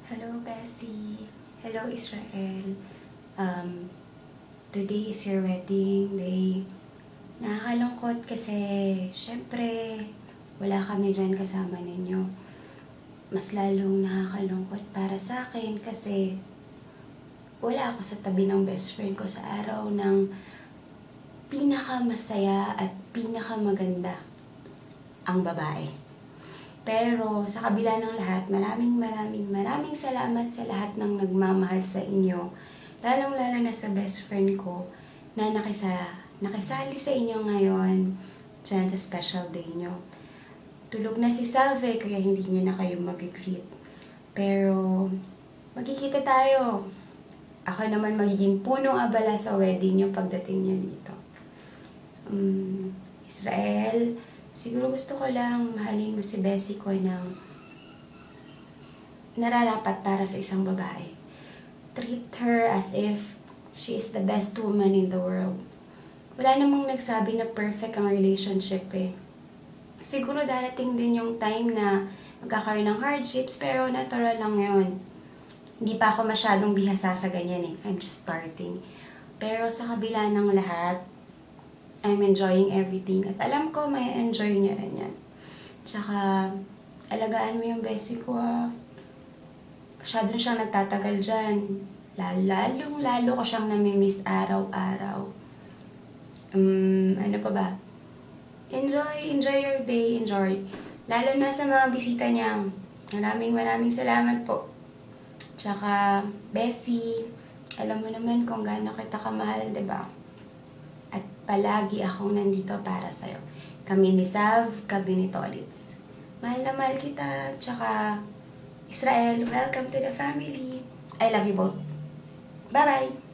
Hello, Bessie. Hello, Israel. Today is your wedding day. Nakakalungkot kasi, syempre, wala kami dyan kasama ninyo. Mas lalong nakakalungkot para sa akin kasi wala ako sa tabi ng best friend ko sa araw ng pinakamasaya at pinakamaganda ang babae. Pero sa kabila ng lahat, maraming salamat sa lahat ng nagmamahal sa inyo. Lalong-lalo na sa best friend ko na nakisali sa inyo ngayon dyan sa special day nyo. Tulog na si Salve kaya hindi niya na kayo mag-greet. Pero magkikita tayo. Ako naman magiging punong abala sa wedding nyo pagdating nyo dito. Israel, siguro gusto ko lang mahalin mo si Bessie ko ng nararapat para sa isang babae. Treat her as if she is the best woman in the world. Wala namang nagsabi na perfect ang relationship eh. Siguro darating din yung time na magkakaroon ng hardships pero natural lang yun. Hindi pa ako masyadong bihasa sa ganyan eh. I'm just starting. Pero sa kabila ng lahat, I'm enjoying everything. At alam ko, may enjoy niya rin yan. Tsaka, alagaan mo yung Bessie ko ah. Masyado siyang nagtatagal dyan. Lalo ko siyang namimiss araw-araw. Ano pa ba? Enjoy your day, enjoy. Lalo na sa mga bisita niya. Maraming salamat po. Tsaka, Bessie, alam mo naman kung gaano kita kamahal, diba? At palagi akong nandito para sa'yo. Kami ni Sav, kami ni Tolitz. Mahal na mahal kita. Tsaka, Israel, welcome to the family. I love you both. Bye-bye!